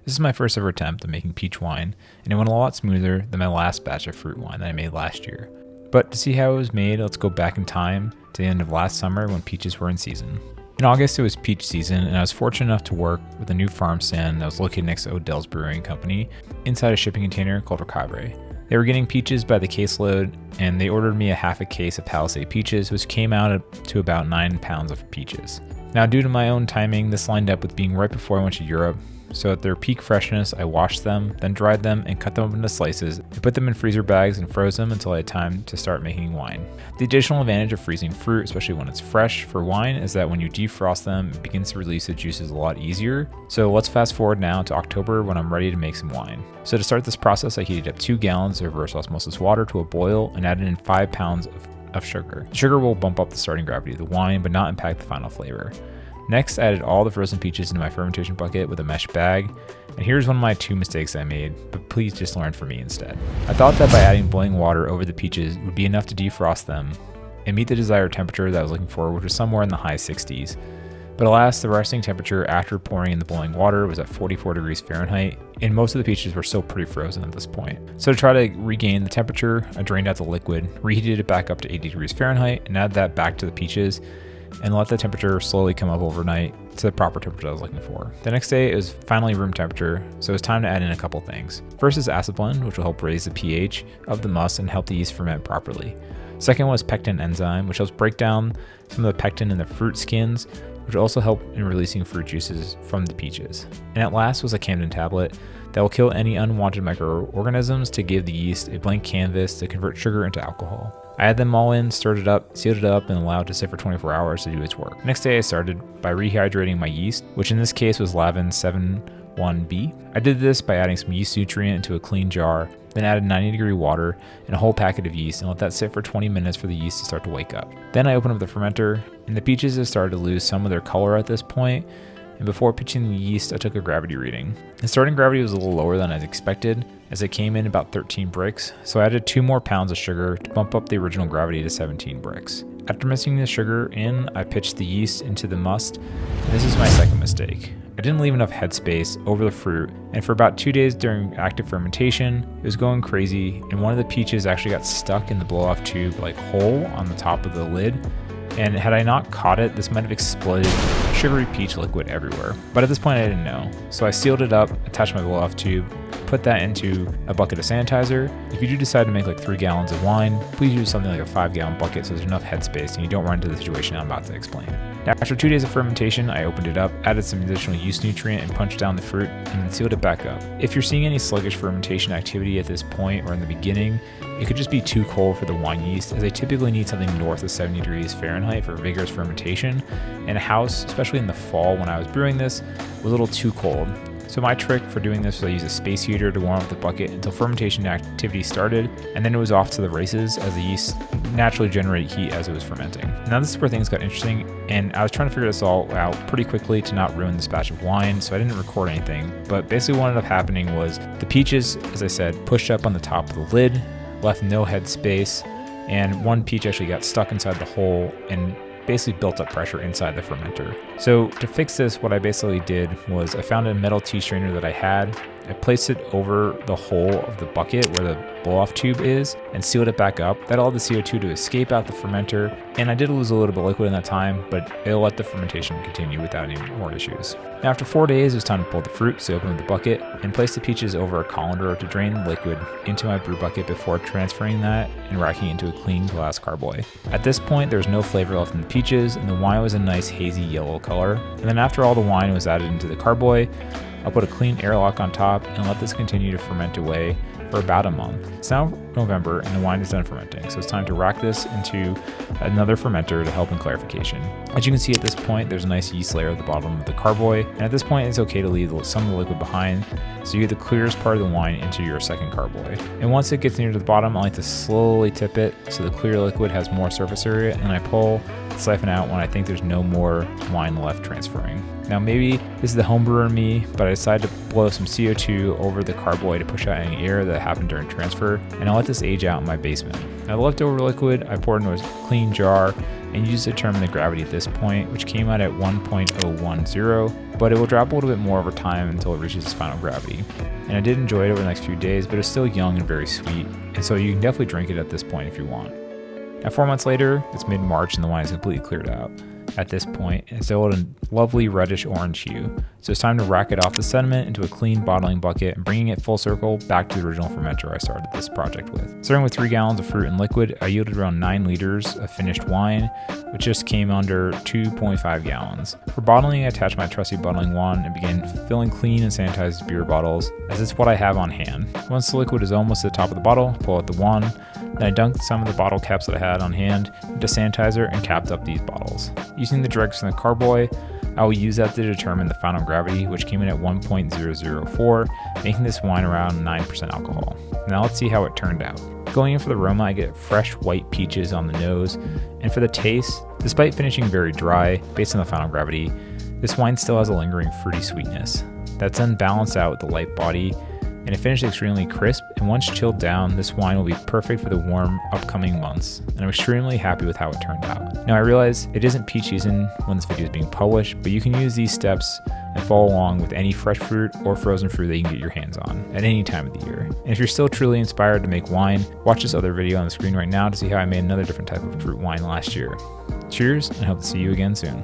This is my first ever attempt at making peach wine, and it went a lot smoother than my last batch of fruit wine that I made last year. But to see how it was made, let's go back in time to the end of last summer when peaches were in season. In August, it was peach season, and I was fortunate enough to work with a new farm stand that was located next to Odell's Brewing Company inside a shipping container called Recabre. They were getting peaches by the caseload, and they ordered me a half a case of Palisade peaches, which came out to about 9 pounds of peaches. Now, due to my own timing, this lined up with being right before I went to Europe, so at their peak freshness, I washed them, then dried them and cut them up into slices. I put them in freezer bags and froze them until I had time to start making wine. The additional advantage of freezing fruit, especially when it's fresh for wine, is that when you defrost them, it begins to release the juices a lot easier. So let's fast forward now to October when I'm ready to make some wine. So to start this process, I heated up 2 gallons of reverse osmosis water to a boil and added in 5 pounds of sugar. The sugar will bump up the starting gravity of the wine, but not impact the final flavor. Next, I added all the frozen peaches into my fermentation bucket with a mesh bag, and here's one of my 2 mistakes I made, but please just learn from me instead. I thought that by adding boiling water over the peaches would be enough to defrost them and meet the desired temperature that I was looking for, which was somewhere in the high 60s. But alas, the resting temperature after pouring in the boiling water was at 44 degrees Fahrenheit, and most of the peaches were still pretty frozen at this point. So to try to regain the temperature, I drained out the liquid, reheated it back up to 80 degrees Fahrenheit, and added that back to the peaches, and let the temperature slowly come up overnight to the proper temperature I was looking for. The next day, it was finally room temperature, so it was time to add in a couple things. First is acid blend, which will help raise the pH of the must and help the yeast ferment properly. Second was pectin enzyme, which helps break down some of the pectin in the fruit skins, which will also help in releasing fruit juices from the peaches. And at last was a campden tablet that will kill any unwanted microorganisms to give the yeast a blank canvas to convert sugar into alcohol. I had them all in, stirred it up, sealed it up, and allowed it to sit for 24 hours to do its work. Next day I started by rehydrating my yeast, which in this case was Lavin 7.1b. I did this by adding some yeast nutrient into a clean jar, then added 90-degree water and a whole packet of yeast and let that sit for 20 minutes for the yeast to start to wake up. Then I opened up the fermenter, and the peaches had started to lose some of their color at this point, and before pitching the yeast, I took a gravity reading. The starting gravity was a little lower than I expected, as it came in about 13 bricks, so I added 2 more pounds of sugar to bump up the original gravity to 17 bricks. After mixing the sugar in, I pitched the yeast into the must, and this is my second mistake. I didn't leave enough headspace over the fruit, and for about 2 days during active fermentation, it was going crazy, and one of the peaches actually got stuck in the blow-off tube hole on the top of the lid, and had I not caught it, this might have exploded sugary peach liquid everywhere. But at this point I didn't know, so I sealed it up, attached my blow-off tube, put that into a bucket of sanitizer. If you do decide to make 3 gallons of wine, please use something like a 5-gallon bucket so there's enough headspace and you don't run into the situation I'm about to explain. Now, after 2 days of fermentation, I opened it up, added some additional yeast nutrient and punched down the fruit, and then sealed it back up. If you're seeing any sluggish fermentation activity at this point or in the beginning, it could just be too cold for the wine yeast, as they typically need something north of 70 degrees Fahrenheit for vigorous fermentation, and a house, especially in the fall when I was brewing this, was a little too cold. So my trick for doing this was I used a space heater to warm up the bucket until fermentation activity started, and then it was off to the races as the yeast naturally generated heat as it was fermenting. Now this is where things got interesting, and I was trying to figure this all out pretty quickly to not ruin this batch of wine, so I didn't record anything. But basically what ended up happening was the peaches, as I said, pushed up on the top of the lid, left no head space, and one peach actually got stuck inside the hole and basically built up pressure inside the fermenter. So to fix this, what I basically did was I found a metal tea strainer that I had. I placed it over the hole of the bucket where the blow-off tube is and sealed it back up. That allowed the CO2 to escape out the fermenter, and I did lose a little bit of liquid in that time, but it'll let the fermentation continue without any more issues. Now after 4 days, it was time to pull the fruit, so I opened the bucket and placed the peaches over a colander to drain the liquid into my brew bucket before transferring that and racking it into a clean glass carboy. At this point, there was no flavor left in the peaches, and the wine was a nice hazy yellow color. And then after all the wine was added into the carboy, I'll put a clean airlock on top and let this continue to ferment away for about a month. It's now November and the wine is done fermenting, so it's time to rack this into another fermenter to help in clarification. As you can see at this point, there's a nice yeast layer at the bottom of the carboy, and at this point it's okay to leave some of the liquid behind so you get the clearest part of the wine into your second carboy. And once it gets near to the bottom, I like to slowly tip it so the clear liquid has more surface area, and I pull the siphon out when I think there's no more wine left transferring. Now maybe this is the homebrewer in me, but I decided to blow some CO2 over the carboy to push out any air that happened during transfer, and I'll let this age out in my basement. Now the leftover liquid I poured into a clean jar and used to determine the gravity at this point, which came out at 1.010, but it will drop a little bit more over time until it reaches its final gravity. And I did enjoy it over the next few days, but it's still young and very sweet, and so you can definitely drink it at this point if you want. Now 4 months later, it's mid-March and the wine is completely cleared out. At this point, it's still a lovely reddish orange hue, so it's time to rack it off the sediment into a clean bottling bucket and bringing it full circle back to the original fermenter I started this project with. Starting with 3 gallons of fruit and liquid, I yielded around 9 liters of finished wine, which just came under 2.5 gallons. For bottling, I attached my trusty bottling wand and began filling clean and sanitized beer bottles, as it's what I have on hand. Once the liquid is almost at the top of the bottle, pull out the wand. Then I dunked some of the bottle caps that I had on hand into sanitizer and capped up these bottles. Using the dregs from the carboy, I will use that to determine the final gravity, which came in at 1.004, making this wine around 9% alcohol. Now let's see how it turned out. Going in for the aroma, I get fresh white peaches on the nose, and for the taste, despite finishing very dry based on the final gravity, this wine still has a lingering fruity sweetness. That's then balanced out with the light body, and it finished extremely crisp, and once chilled down, this wine will be perfect for the warm upcoming months, and I'm extremely happy with how it turned out. Now I realize it isn't peach season when this video is being published, but you can use these steps and follow along with any fresh fruit or frozen fruit that you can get your hands on at any time of the year. And if you're still truly inspired to make wine, watch this other video on the screen right now to see how I made another different type of fruit wine last year. Cheers, and I hope to see you again soon.